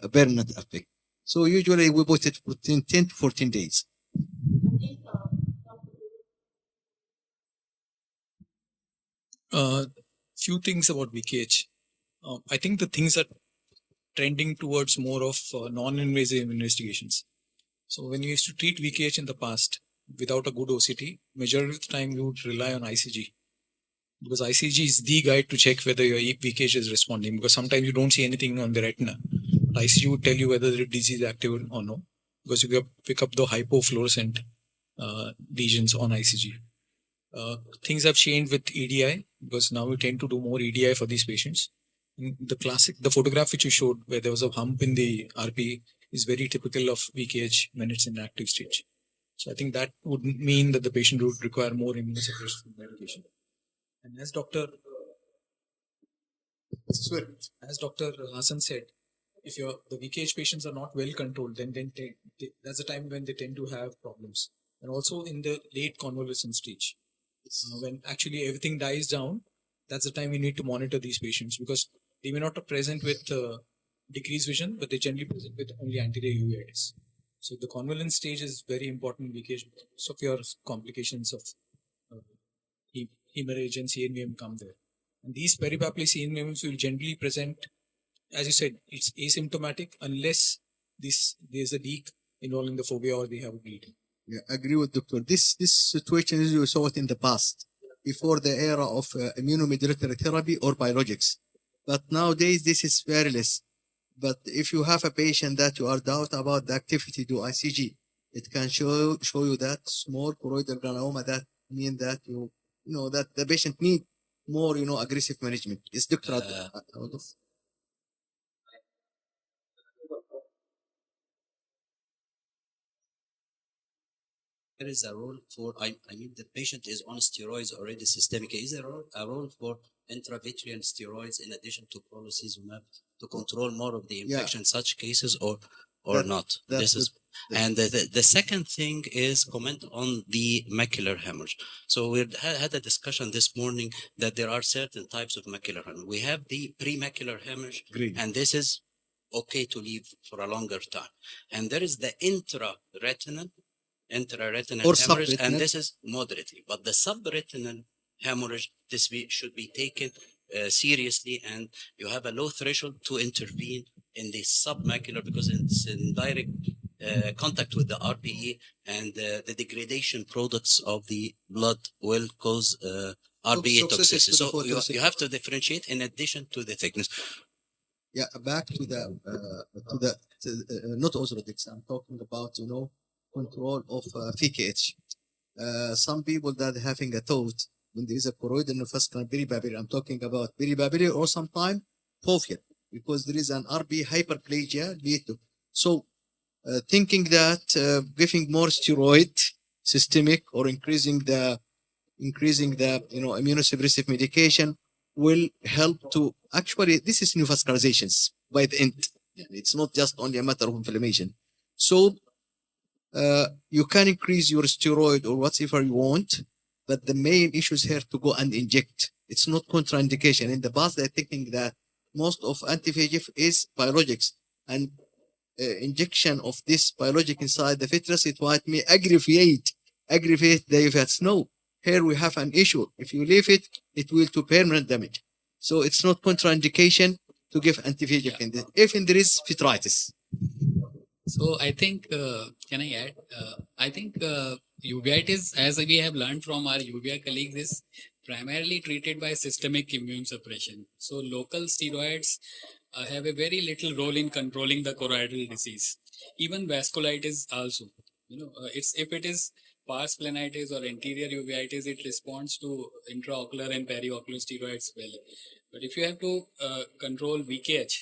a permanent effect. So usually we put it for 10 to 14 days. Few things about VKH. I think the things are trending towards more of non-invasive investigations. So when you used to treat VKH in the past without a good OCT, majority of the time you would rely on ICG, because ICG is the guide to check whether your VKH is responding, because sometimes you don't see anything on the retina. But ICG would tell you whether the disease is active or no, because you can pick up the hypofluorescent lesions on ICG. Things have changed with EDI, because now we tend to do more EDI for these patients. The photograph which you showed where there was a hump in the RP is very typical of VKH when it's in active stage. So I think that would mean that the patient would require more immunosuppressive medication. And as Dr. Hassan said, if the VKH patients are not well controlled, then that's the time when they tend to have problems. And also in the late convalescent stage, when actually everything dies down, that's the time we need to monitor these patients, because they may not be present with decreased vision, but they generally present with only anterior uveitis. So the convalescent stage is very important because of your complications of hemorrhage and CNVM come there. And these peripapillary CNVMs will generally present, as you said, it's asymptomatic unless there's a leak involving the fovea or they have a bleeding. Yeah, I agree with Doctor. This situation is you saw it in the past, before the era of immunomodulatory therapy or biologics. But nowadays this is very less. But if you have a patient that you are doubt about the activity to ICG, it can show you that small choroidal granuloma. That mean that you know that the patient need more aggressive management. Is Doctor? There is a role for, I mean, the patient is on steroids already systemic. Is there a role for intravitreal steroids in addition to prolacizumab to control more of the infection in such cases, or not? And the second thing is comment on the macular hemorrhage. So we had a discussion this morning that there are certain types of macular hemorrhage. We have the premacular hemorrhage, and this is okay to leave for a longer time. And there is the intraretinal hemorrhage, and this is moderately. But the subretinal hemorrhage, this should be taken seriously, and you have a low threshold to intervene in the submacular because it's in direct contact with the RPE, and the degradation products of the blood will cause RPE toxicity. So you have to differentiate in addition to the thickness. Yeah, back to the not orthotics. I'm talking about control of VKH. Some people that are having a thought when there is a choroidal neovascular peripapillary, I'm talking about peripapillary or sometimes foveal, because there is an RB hyperplasia lead to. So thinking that giving more steroid systemic or increasing the immunosuppressive medication will help to, actually this is neovascularizations by the end. It's not just only a matter of inflammation. So you can increase your steroid or whatever you want, but the main issue is here to go and inject. It's not contraindication. In the past, they're thinking that most of anti-VEGF is biologics, and injection of this biologic inside the fetus, it might may aggravate the effects. No, here we have an issue. If you leave it, it will do permanent damage. So it's not contraindication to give anti-VEGF in this, if there is vitritis. So I think, can I add? I think uveitis, as we have learned from our uvea colleagues, is primarily treated by systemic immune suppression. So local steroids have a very little role in controlling the choroidal disease. Even vasculitis also. If it is pars planitis or anterior uveitis, it responds to intraocular and periocular steroids well. But if you have to control VKH,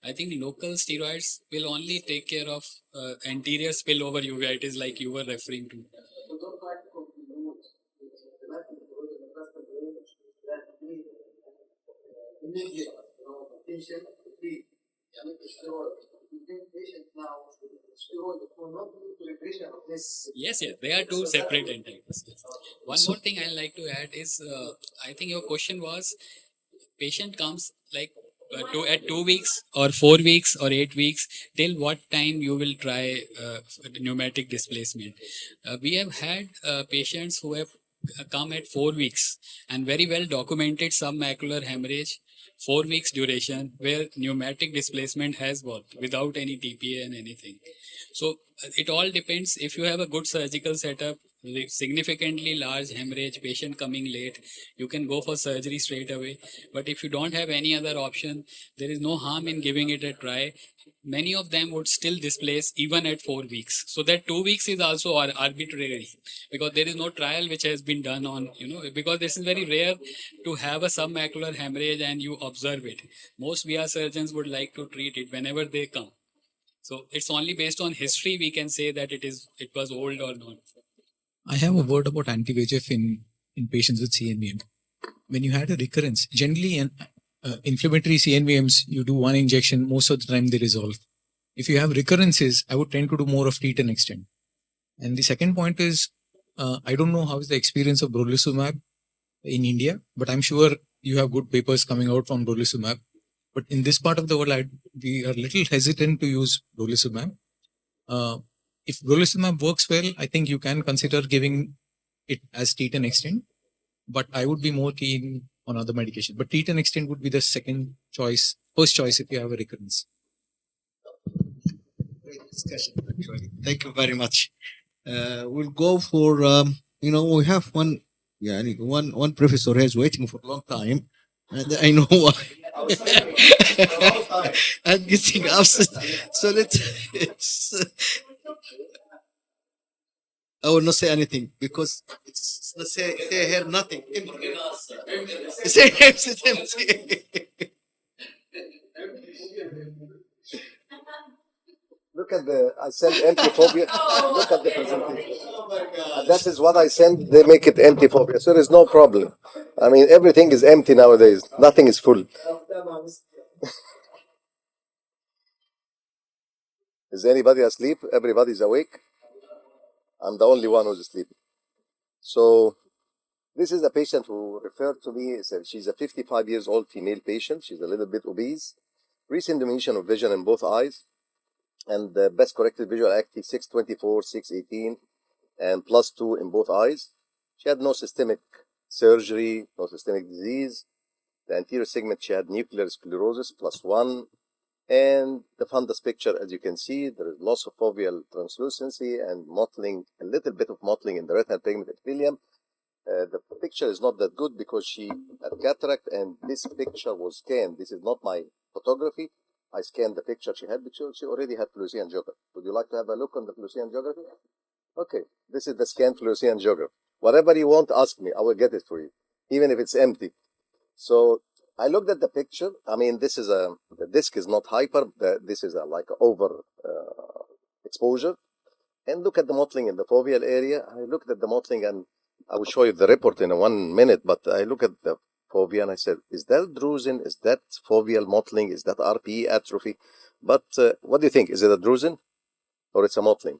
I think local steroids will only take care of anterior spillover uveitis like you were referring to. Yes, they are two separate entities. One more thing I'd like to add is, I think your question was, patient comes like at 2 weeks or 4 weeks or 8 weeks, till what time you will try pneumatic displacement. We have had patients who have come at 4 weeks and very well documented submacular hemorrhage, 4 weeks duration, where pneumatic displacement has worked without any TPA and anything. So it all depends. If you have a good surgical setup, significantly large hemorrhage, patient coming late, you can go for surgery straight away. But if you don't have any other option, there is no harm in giving it a try. Many of them would still displace even at 4 weeks. So that 2 weeks is also arbitrary, because there is no trial which has been done on, because this is very rare to have a submacular hemorrhage and you observe it. Most VR surgeons would like to treat it whenever they come. So it's only based on history we can say that it was old or not. I have a word about anti-VEGF in patients with CNVM. When you had a recurrence, generally in inflammatory CNVMs, you do one injection, most of the time they resolve. If you have recurrences, I would tend to do more of treat and extend. And the second point is, I don't know how is the experience of brolucizumab in India, but I'm sure you have good papers coming out from brolucizumab. But in this part of the world, we are a little hesitant to use brolucizumab. If brolucizumab works well, I think you can consider giving it as treat and extend. But I would be more keen on other medication. But treat and extend would be the first choice if you have a recurrence. Great discussion, actually. Thank you very much. We'll go for, we have one professor here is waiting for a long time. And I know why. I'm getting upset. So I will not say anything because it's not say here nothing. Say it's empty. Look at I send empty phobia. Look at the presentation. And that is what I send. They make it empty phobia. So there's no problem. I mean, everything is empty nowadays. Nothing is full. Is anybody asleep? Everybody's awake? I'm the only one who's asleep. So this is a patient who referred to me. She's a 55 years old female patient. She's a little bit obese. Recent diminution of vision in both eyes. And the best corrected visual acuity 624, 618, and +2 in both eyes. She had no systemic surgery, no systemic disease. The anterior segment, she had nuclear sclerosis +1. And the fundus picture, as you can see, there is loss of foveal translucency and mottling, a little bit of mottling in the retinal pigment epithelium. The picture is not that good because she had cataract, and this picture was scanned. This is not my photography. I scanned the picture she had because she already had fluorescein angiography. Would you like to have a look on the fluorescein angiography? Okay, this is the scanned fluorescein angiography. Whatever you want, ask me. I will get it for you, even if it's empty. So I looked at the picture. I mean, the disc is not hyper. This is like over exposure. And look at the mottling in the foveal area. I looked at the mottling, and I will show you the report in 1 minute, but I look at the fovea and I said, is that drusen? Is that foveal mottling? Is that RPE atrophy? But what do you think? Is it a drusen or it's a mottling?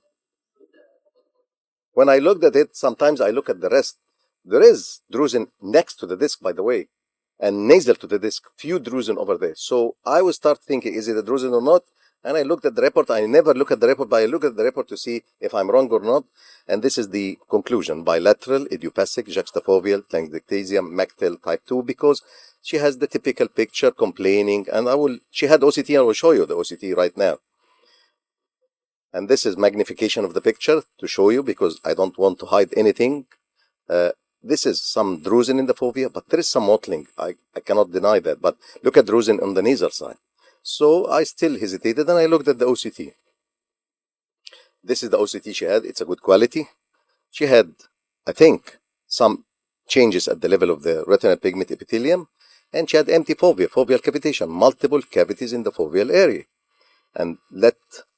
When I looked at it, sometimes I look at the rest. There is drusen next to the disc, by the way, and nasal to the disc, few drusen over there. So I will start thinking, is it a drusen or not? And I looked at the report. I never look at the report, but I look at the report to see if I'm wrong or not. And this is the conclusion: bilateral, idiopathic, juxtafoveal, telangiectasium, Mactel type 2, because she has the typical picture complaining. And she had OCT. I will show you the OCT right now. And this is magnification of the picture to show you, because I don't want to hide anything. This is some drusen in the fovea, but there is some mottling. I cannot deny that. But look at drusen on the nasal side. So I still hesitated, and I looked at the OCT. This is the OCT she had. It's a good quality. She had, I think, some changes at the level of the retinal pigment epithelium, and she had empty fovea, foveal cavitation, multiple cavities in the foveal area. And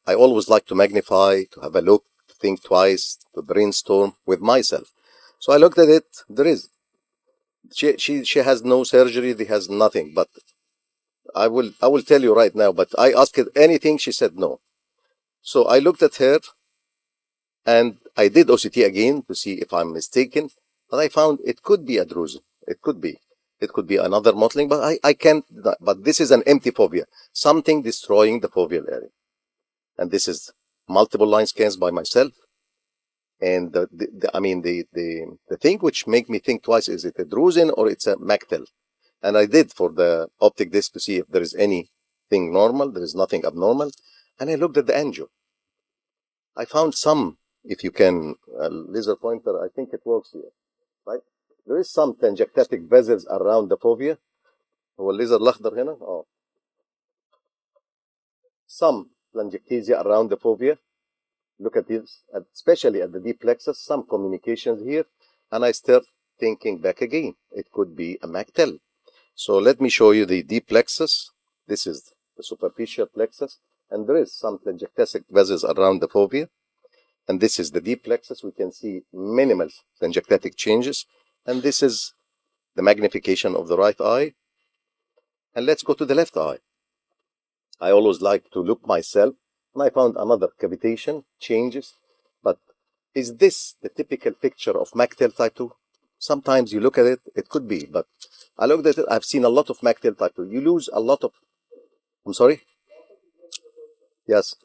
I always like to magnify, to have a look, to think twice, to brainstorm with myself. So I looked at it. There is. She has no surgery. She has nothing. But I will tell you right now. But I asked her anything. She said no. So I looked at her, and I did OCT again to see if I'm mistaken. But I found it could be a drusen. It could be. It could be another mottling, but I can't. But this is an empty fovea, something destroying the foveal area, and this is multiple line scans by myself. And the thing which make me think twice, is it a drusen or it's a Mactel? And I did for the optic disc to see if there is anything normal. There is nothing abnormal. And I looked at the angio. I found some, if you can, laser pointer, I think it works here, right? There is some telangiectatic vessels around the fovea. هو الليزر الأخضر هنا. Some telangiectasia around the fovea. Look at this, especially at the deep plexus, some communications here. And I start thinking back again. It could be a Mactel. So let me show you the deep plexus. This is the superficial plexus. And there is some telangiectatic vessels around the fovea. And this is the deep plexus. We can see minimal telangiectatic changes. And this is the magnification of the right eye. And let's go to the left eye. I always like to look myself. And I found another cavitation, changes. But is this the typical picture of Mactel type 2? Sometimes you look at it, it could be. But I looked at it, I've seen a lot of Mactel type 2. You lose a lot of... I'm sorry? Yes.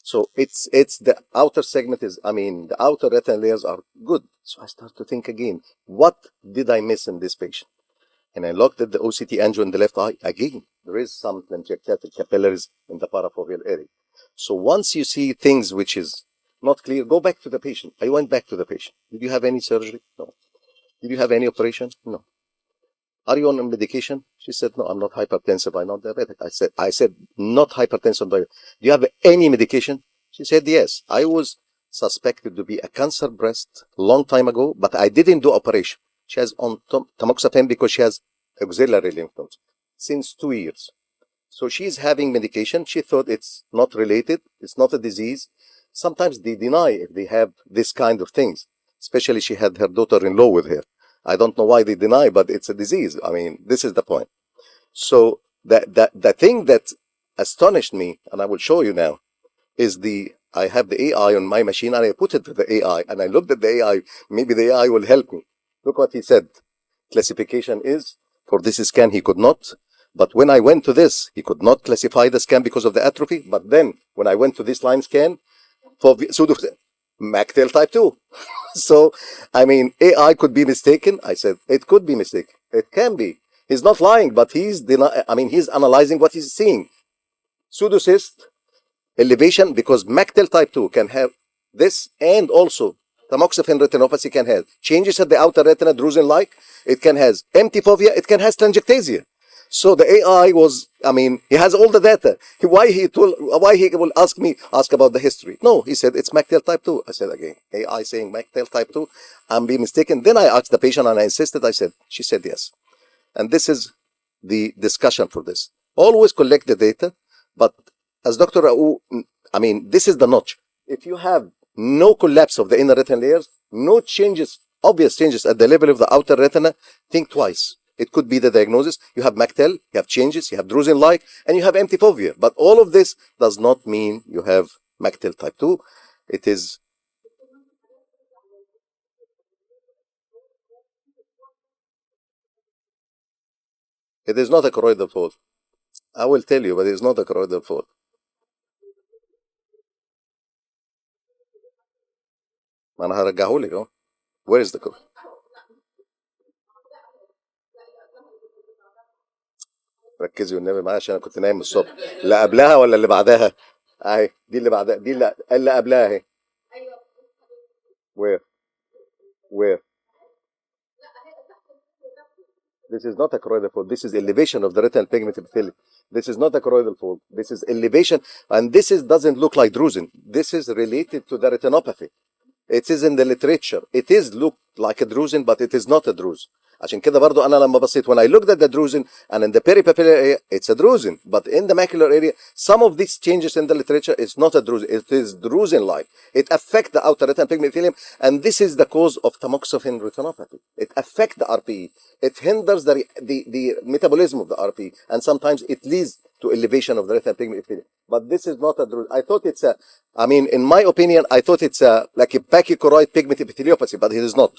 So it's the outer segment is, the outer retinal layers are good. So I start to think again, what did I miss in this patient? And I looked at the OCT angio in the left eye. Again, there is some telangiectatic capillaries in the parafoveal area. So once you see things which is not clear, go back to the patient. I went back to the patient. Did you have any surgery? No. Did you have any operation? No. Are you on medication? She said, no, I'm not hypertensive. I'm not diabetic. I said, not hypertensive. Do you have any medication? She said, yes. I was suspected to be a cancer breast long time ago, but I didn't do operation. She has on tamoxifen because she has auxiliary lymph nodes since 2 years. So she's having medication. She thought it's not related. It's not a disease. Sometimes they deny if they have this kind of things. Especially she had her daughter-in-law with her. I don't know why they deny, but it's a disease. This is the point. So the thing that astonished me, and I will show you now, is I have the AI on my machine, and I put it to the AI, and I looked at the AI. Maybe the AI will help me. Look what he said. Classification is, for this scan, he could not. But when I went to this, he could not classify the scan because of the atrophy. But then, when I went to this line scan, for pseudo Mactel type 2. So, AI could be mistaken. I said, it could be mistaken. It can be. He's not lying, but he's analyzing what he's seeing. Pseudocyst, elevation, because Mactel type 2 can have this, and also tamoxifen retinopathy can have changes at the outer retina, drusen-like. It can have empty fovea. It can have telangiectasia. So the AI was, he has all the data. Why he will ask about the history? No, he said it's Mactel type 2. I said again, AI saying Mactel type 2, I'm being mistaken. Then I asked the patient and I insisted, she said yes. And this is the discussion for this. Always collect the data, but as Dr. Raoult, this is the notch. If you have no collapse of the inner retinal layers, no changes, obvious changes at the level of the outer retina, think twice. It could be the diagnosis. You have Mactel, you have changes, you have drusen-like, and you have empty fovea. But all of this does not mean you have Mactel type 2. It is... It is not a choroidal fold. I will tell you, but it is not a choroidal fold. ما أنا هرجعهولك أهو. Where is the choroid? ركزي والنبي معايا عشان انا كنت نايم الصبح. اللي قبلها ولا اللي بعدها؟ اهي دي اللي بعدها، دي اللي قبلها اهي. Where? This is not a choroidal fold. This is elevation of the retinal pigment epithelium. This is not a choroidal fold. This is elevation, and this doesn't look like drusen. This is related to the retinopathy. It is in the literature. It is look like a drusen, but it is not a drusen. عشان كده برضو أنا لما بصيت, when I looked at the drusen and in the peripapillar area, it's a drusen. But in the macular area, some of these changes in the literature is not a drusen. It is drusen-like. It affects the outer retinal pigment epithelium, and this is the cause of tamoxifen retinopathy. It affects the RPE. It hinders the metabolism of the RPE, and sometimes it leads to elevation of the retinal pigment epithelium. But this is not a drusen. I thought it's in my opinion, I thought it's like a pachychoroid pigment epitheliopathy, but it is not.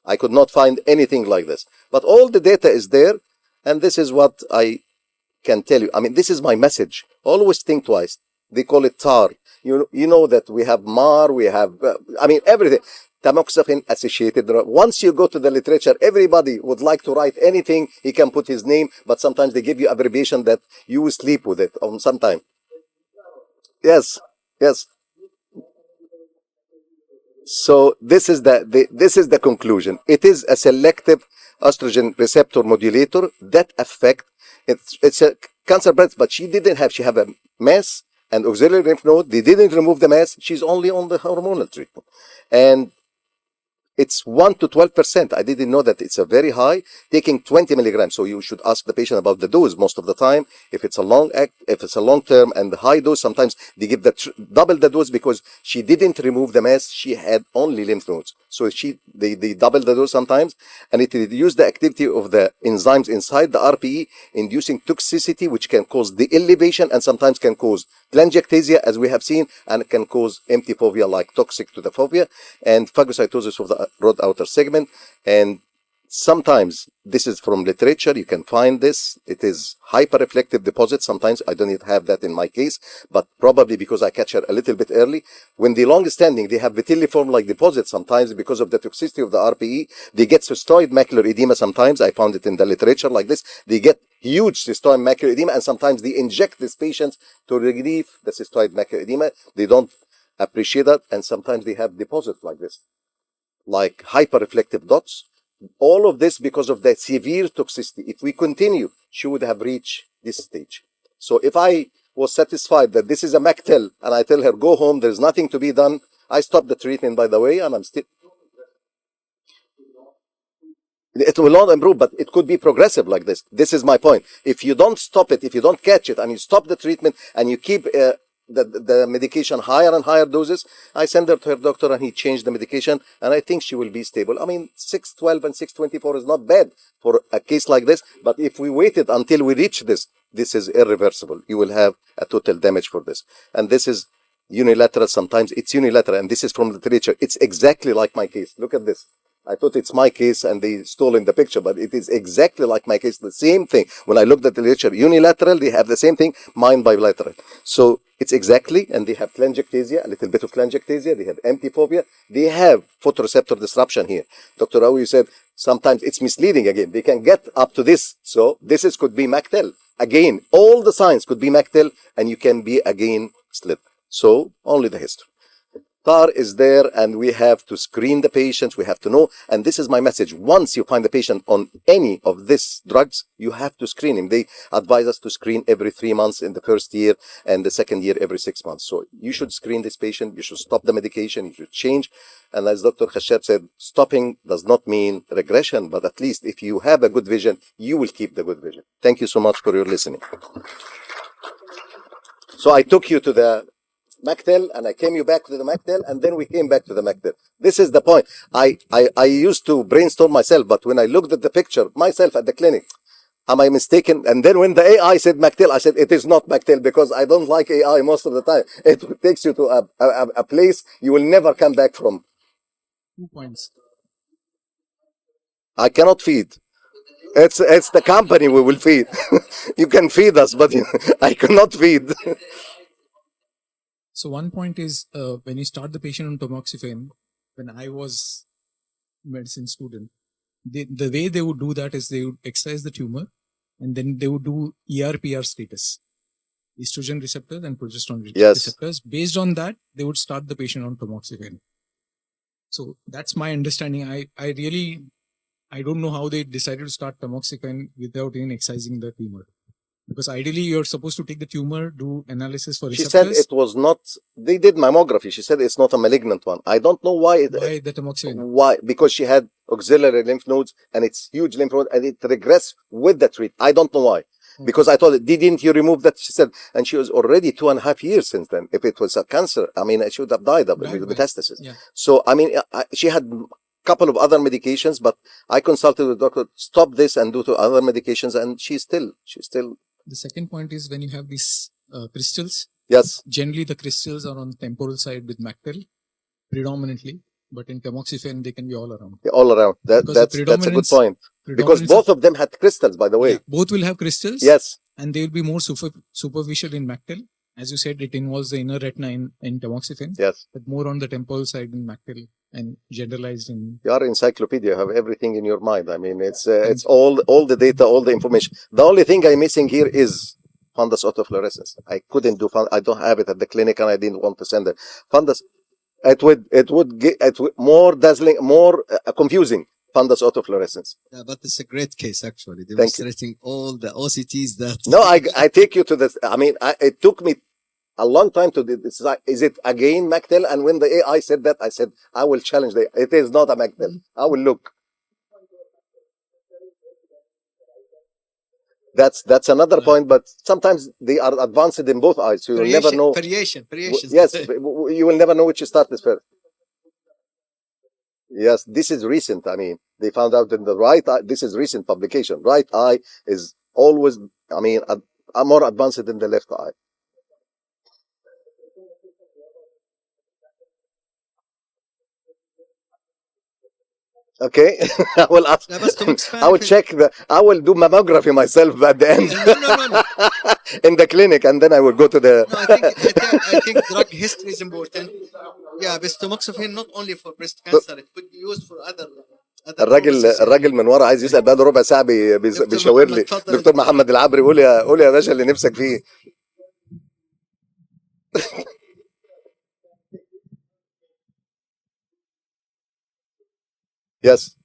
I could not find anything like this. But all the data is there. And this is what I can tell you. I mean, this is my message. Always think twice. They call it TAR. You know that we have MAR, we have, everything. Tamoxifen associated drug. Once you go to the literature, everybody would like to write anything. He can put his name, but sometimes they give you abbreviation that you will sleep with it on some time. Yes, yes. So this is the conclusion. It is a selective estrogen receptor modulator that affect. It's a cancer breast, but she have a mass and auxiliary lymph node. They didn't remove the mass. She's only on the hormonal treatment, and it's 1 to 12%. I didn't know that it's a very high, taking 20 milligrams. So you should ask the patient about the dose most of the time. If it's a long term and high dose, sometimes they give double the dose because she didn't remove the mass. She had only lymph nodes. So they double the dose sometimes, and it reduces the activity of the enzymes inside the RPE, inducing toxicity, which can cause the elevation and sometimes can cause telangiectasia, as we have seen, and can cause empty fovea, like toxic to the fovea, and phagocytosis of the rod outer segment. And sometimes this is from literature. You can find this. It is hyperreflective deposit. Sometimes I don't even have that in my case, but probably because I catch her a little bit early. When the long standing, they have vitelliform like deposits. Sometimes because of the toxicity of the RPE, they get cystoid macular edema. Sometimes I found it in the literature like this. They get huge cystoid macular edema, and sometimes they inject these patients to relieve the cystoid macular edema. They don't appreciate that, and sometimes they have deposits like this, like hyperreflective dots. All of this because of the severe toxicity. If we continue, she would have reached this stage. So if I was satisfied that this is a Mactel and I tell her, go home, there's nothing to be done, I stop the treatment, by the way, and I'm still... It will not improve, but it could be progressive like this. This is my point. If you don't stop it, if you don't catch it, and you stop the treatment, and you keep the medication higher and higher doses, I send her to her doctor, and he changed the medication, and I think she will be stable. I mean, 612 and 624 is not bad for a case like this, but if we waited until we reach this is irreversible. You will have a total damage for this. And this is unilateral. Sometimes it's unilateral, and this is from the literature. It's exactly like my case. Look at this. I thought it's my case and they stole in the picture, but it is exactly like my case, the same thing. When I looked at the literature, unilateral, they have the same thing, mine bilateral. So it's exactly, and they have telangiectasia, a little bit of telangiectasia, they have empty fovea, they have photoreceptor disruption here. Dr. Rao, you said sometimes it's misleading again. They can get up to this. So this could be Mactel. Again, all the signs could be Mactel, and you can be again slit. So only the history. TAR is there, and we have to screen the patients. We have to know, and this is my message. Once you find the patient on any of these drugs, you have to screen him. They advise us to screen every 3 months in the first year, and the second year every 6 months. So you should screen this patient. You should stop the medication. You should change. And as Dr. Khashab said, stopping does not mean regression, but at least if you have a good vision, you will keep the good vision. Thank you so much for your listening. So I took you to the Mactel, and I came you back to the Mactel, and then we came back to the Mactel. This is the point. I used to brainstorm myself, but when I looked at the picture myself at the clinic, am I mistaken? And then when the AI said Mactel, I said it is not Mactel, because I don't like AI most of the time. It takes you to a place you will never come back from. 2 points. I cannot feed. It's the company we will feed. You can feed us, but I cannot feed. So one point is when you start the patient on tamoxifen, when I was medicine student, the way they would do that is they would excise the tumor, and then they would do ERPR status, estrogen receptors and progesterone receptors. Based on that, they would start the patient on tamoxifen. So that's my understanding. I don't know how they decided to start tamoxifen without even excising the tumor. Because ideally, you're supposed to take the tumor, do analysis for receptors. She said it was not, they did mammography. She said it's not a malignant one. I don't know why. Why the tamoxifen? Why? Because she had auxiliary lymph nodes, and it's huge lymph node, and it regressed with the treatment. I don't know why. Because I told her, didn't you remove that? She said, and she was already 2.5 years since then. If it was a cancer, I mean, she would have died with metastasis. Yeah. So, I mean, she had couple of other medications, but I consulted with the doctor, stop this and do to other medications, and she's still. The second point is when you have these crystals. Yes. Generally, the crystals are on the temporal side with Mactel, predominantly. but in tamoxifen they can be all around. all around. Because the That's a good predominance- point. Because Predominance both of them had crystals, by the way. yeah, both will have crystals. Yes. And they will be more superficial in Mactel. As you said, it involves the inner retina in tamoxifen, Yes. but more on the temporal side in Mactel and generalized in. You are encyclopedia. You have everything in your mind. I mean, it's all the data, all the information. The only thing I'm missing here is fundus autofluorescence. I couldn't do I don't have it at the clinic, and I didn't want to send it. Fundus. It would more dazzling, more confusing. Fundus autofluorescence. Yeah, but it's a great case actually, you. demonstrating all the OCTs that. No, I take you to this. I mean, it took me a long time to decide, is it again Mactel? And when the AI said that, I said, I will challenge it is not a Mactel. I will look. That's another point, but sometimes they are advanced in both eyes, so you will never know. Variation. Yes, you will never know which start is first. Yes, this is recent. I mean, they found out in the right eye, this is recent publication. Right eye is always, I mean, more advanced than the left eye. Okay, I will ask. Yeah, but to expand I will check I will do mammography myself at the end. No. In the clinic, and then I will go to the. No, I think drug history is important. Yeah, but tamoxifen not only for breast cancer, it could be used for other. الراجل من ورا عايز يسال بقاله ربع ساعه بيشاور لي. دكتور محمد العبري، قول يا باشا اللي نفسك فيه. Yes.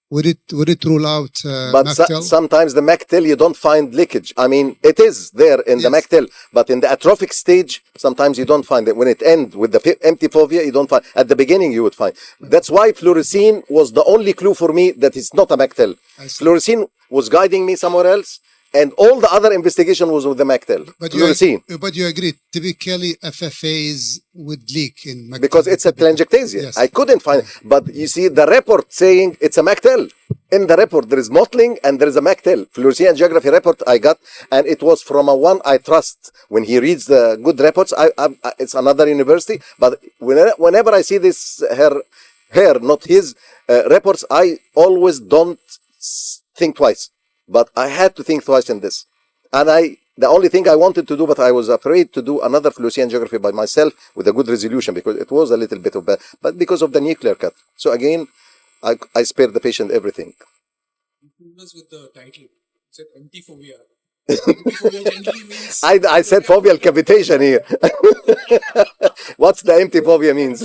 Would it rule out but Mactel? Sometimes the Mactel you don't find leakage. I mean, it is there in the Mactel, but in the atrophic stage, sometimes you don't find it. When it ends with the empty fovea, you don't find. At the beginning, you would find. That's why fluorescein was the only clue for me that it's not a Mactel. Fluorescein was guiding me somewhere else, and all the other investigation was with the Mactel. But you agree, typically FFAs would leak in Mactel. Because it's a telangiectasia. Yes. I couldn't find it. But you see the report saying it's a Mactel. In the report, there is mottling and there is a Mactel. Fluorescein angiography report I got, and it was from a one I trust. When he reads the good reports, it's another university. But whenever I see this, her, not his reports, I always don't think twice. But I had to think twice in this. And the only thing I wanted to do, but I was afraid to do another fluorescein angiography by myself with a good resolution, because it was a little bit of bad, but because of the nuclear cut. So again, I spared the patient everything. With the title, it said empty fovea. Empty fovea generally means. I said foveal cavitation here. What's the empty fovea means?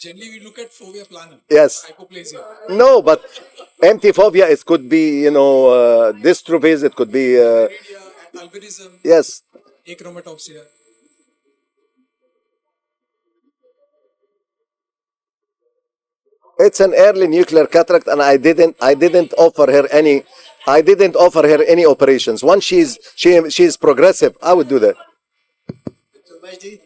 Generally, we look at fovea plana. Yes. Hypoplasia. No, but empty fovea, it could be, dystrophies, it could be. Albinism. Yes. Achromatopsia. It's an early nuclear cataract, and I didn't offer her any operations. Once she's progressive, I would do that. So Magdy,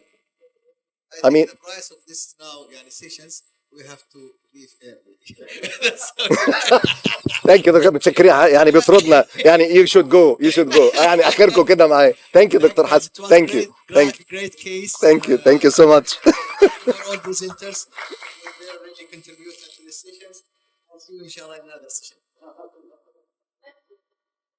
I mean, the price of this now sessions, we have to leave early. Thank you دكتور، متشكرين يعني بيطردنا يعني you should go يعني اخركم كده معايا. Thank you دكتور حسن. Thank you. Great case. Thank you so much. For all presenters, they already contributed to the sessions. I'll see you inshallah in another session.